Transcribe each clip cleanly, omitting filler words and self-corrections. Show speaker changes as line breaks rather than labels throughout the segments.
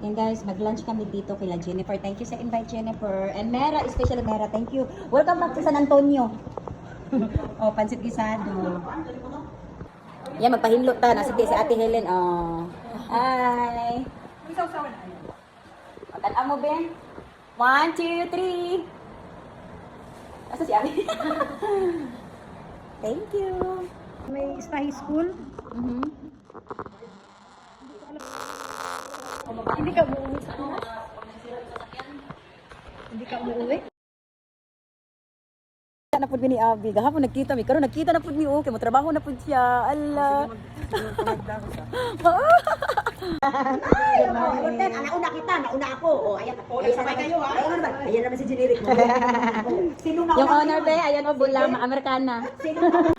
Yan guys, mag-lunch kami dito kila Jennifer. Thank you sa invite, Jennifer. And Mera, especially Mera, thank you. Welcome back to San Antonio. Oh, pansit gisado. Yan, magpahimlot ta. Nasa si Ate Helen. Oh. Hi. Pagkaan mo, Ben? 1, 2, 3. Asa si Ate? Thank you.
May High School. Hindi ka umuwi sa akin? Hindi ka umuwi?
Na pud ni Abi, gahapon nagkita mi, karon nagkita na pud mi okay, mo trabaho na pud siya. Allah.
Nauna kita, nauna ako. Oh, ayan ako. Sabay kayo ha. Ayan naman. Ayan naman si Generic. Sino na?
Yung owner be, ayan o bulam, Amerikana.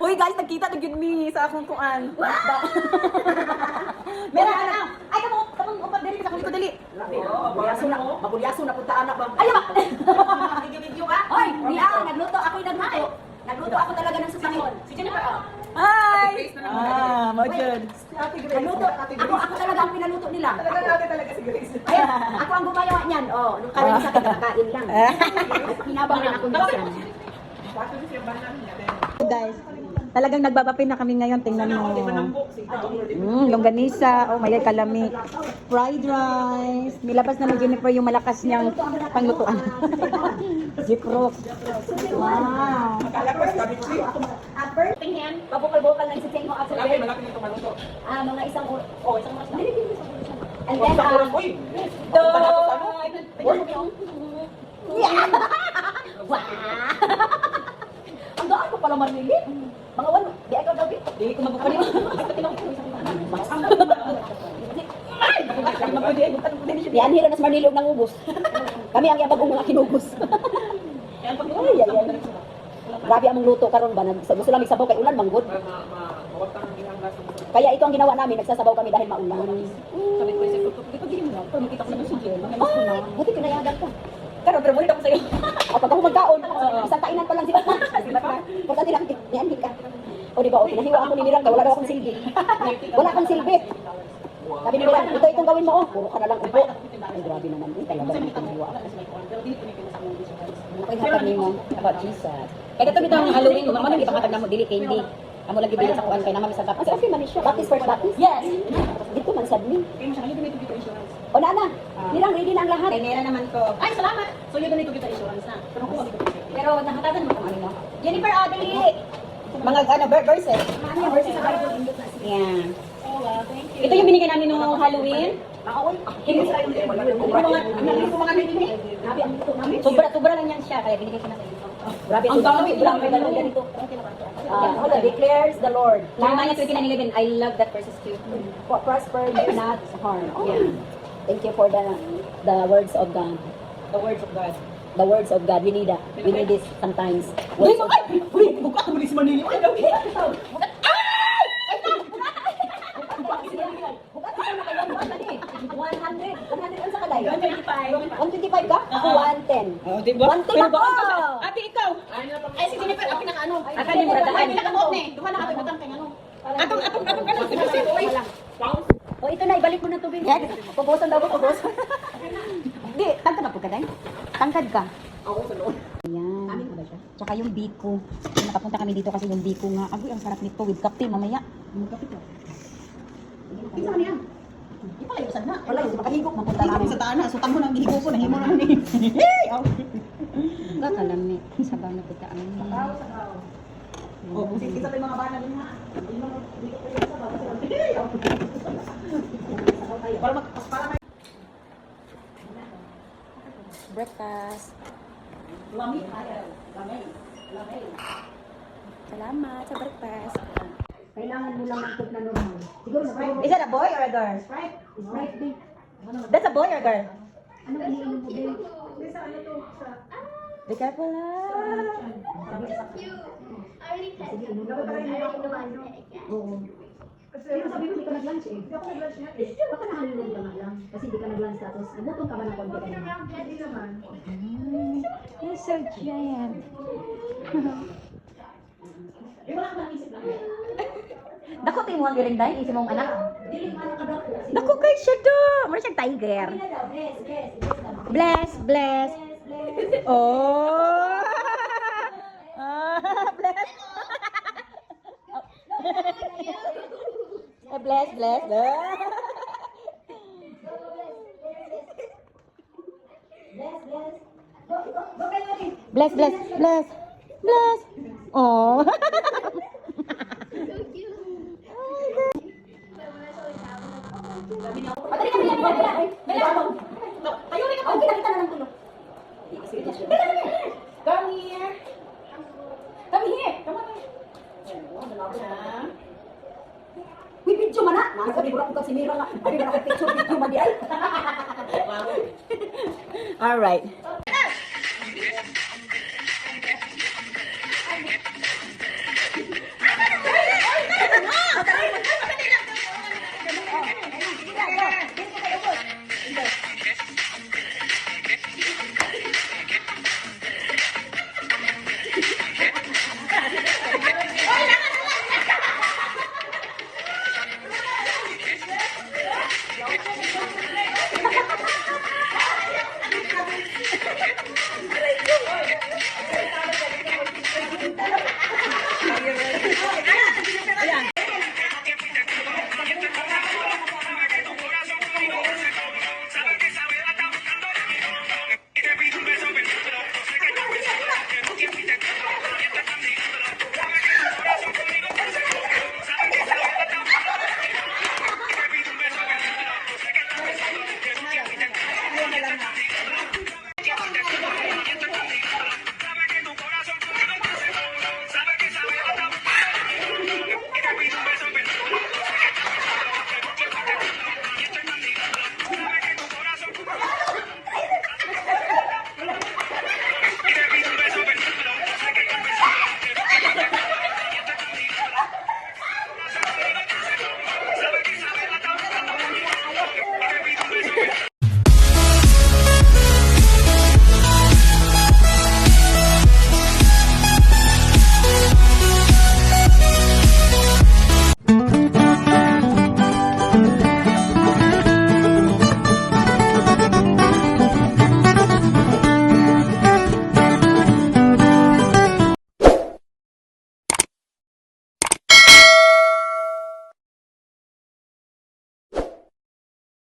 Uy guys, nagkita na gyud mi sa akong kuan.
Meron ka na. Ay, kamong upat dali sa kuliko dali. Magulyaso na punta anak bang. Ay, ba? Video ka? Hoy, niya, nagluto ako yung nagluto. Nagluto ako talaga ng susangon. Si Jennifer.
Hi. Mo jud.
Nagluto. Ako talaga ang pinaluto nila.
Talaga si Grace.
Ay, ako ang gumawa niyan. Oh, nung karon sa akin nakakain lang. Hinabang rin ako minsan.
Guys, talagang nagbabapin na kami ngayon. Tingnan mo. Longganisa. Oh my God, kalami. Fried rice. Nilabas na ni Jennifer yung malakas niyang panglutuan. Jeep rock. Wow.
First thing yan, babukal-bukal lang si Chengo at sa bed. Mga isang oras. Oh, isang oras. And then, wow! Ang gaan ko pala marili. Mga walo, di ikaw daw. Di ko magbukalim. Yan, hira na sa Marnilog ng ubos. Kami ang yabag mga kinubos. Ay, ay, ay. Grabe among luto karon ba? Gusto lang sabaw kay ulan manggod. Kaya ito ang ginawa namin, nagsasabaw kami dahil maulan. Sabi ko sa tutok, di pa gini mo. Pero makita ko na si Jen. Buti pinayagan ka. Karon pero bulit ako sa iyo. Pag ako magkaon, isang kainan pa lang sila. Pagka nilang yan ka. O di ba, o pinahiwa ako ni Miranda, wala daw akong silbi. Wala akong silbi. Sabi ni Miranda, ito itong gawin mo, oh. Puro ka na lang upo. Ay, grabe naman. Talaga naman pinahiwa ako. Nakaihatag ni mo about Jesus. Kaya ito bitang Halloween, mamang ipakatag na mo, dili candy. Amo lagi dili sa kuan kay naman sa baptis. Kasi man siya. Baptis first baptis? Yes. Dito man sad ni. O na. Nirang ready na ang lahat.
Kay Mera naman ko.
Ay, salamat. So you ganito kita insurance na. Pero nakatagan mo kung ano. Jennifer, dali.
Mga verses.
Ano yung verses sa Bible?
Yan.
Oh, wow, thank you.
Ito yung binigay namin nung Halloween.
Maawon. Hindi sa iyo. Mga nini. Grabe ang luto namin.
Sobra lang yan siya, kaya binigay ko na sa inyo.
Grabe ang dami. Grabe ang ganito. Declares the Lord.
Jeremiah 29:11, I love that verses too.
Prosper, do not harm.
Yeah.
Thank you for the words of God.
The words of God.
The words of God. We need this sometimes. Words of God.
Uy, buka ka mo si Manili. Ay, gabi.
$125 ka? Ako 110.
Oh, diba?
110 ako!
Ate, ikaw.
Ay, si Jennifer, ang pinaka-ano?
Ate, ni Bradaan.
Ay, pinaka-bot ni. Duha na katagutang kay ano?
Atong
O, ito na, ibalik mo na tubig. Pupusan daw ko, pupusan.
Di, tangkad na po ka, Day? Tangkad ka.
Oo, sa loob.
Ayan.
Amin ko ba siya?
Tsaka yung biko. Nakapunta kami dito kasi yung biko nga. Agoy, ang sarap nito with kape mamaya.
Kapit ka. Isa ka niyan. Di pala yung na. Wala yung makahigop.
Mapunta namin.
Sa taana, sutan mo ng higo ko, nahimo na ni. Hey!
Kakalami. Sabaw na po ka.
Oh, kita pa yung mga bana din ha.
Breakfast.
Lami. Lami.
Salamat sa breakfast.
Kailangan mo lang mag-cook na normal. Siguro Sprite.
Is that a boy or a girl?
Sprite. Sprite din.
That's a boy or girl?
Ano iniinom mo din?
Be careful lang.
Sige, inom ko ba? Oo. Pero sabi mo, hindi ka nag-lunch eh. Baka nahalilan ka nga lang. Kasi hindi ka nag-lunch tapos nagutom ka ba ng konti kanina? Hindi naman.
You're so giant.
Wala ka lang isip lang.
Dako tayo mo ang galing dahil isi mong anak. Dako kay siya do. Mura siyang tiger. Bless, bless. Oh. Bless. Bless, bless. Bless, bless, bless. Bless. Oh.
Padali kami yan, Bella. Bella, tayo rin ako. Kita na ng tulog. Come here. Come here. Come on. Uy, video man na. Nasabi ko na si Mira nga. Sabi na picture video man di ay.
All right.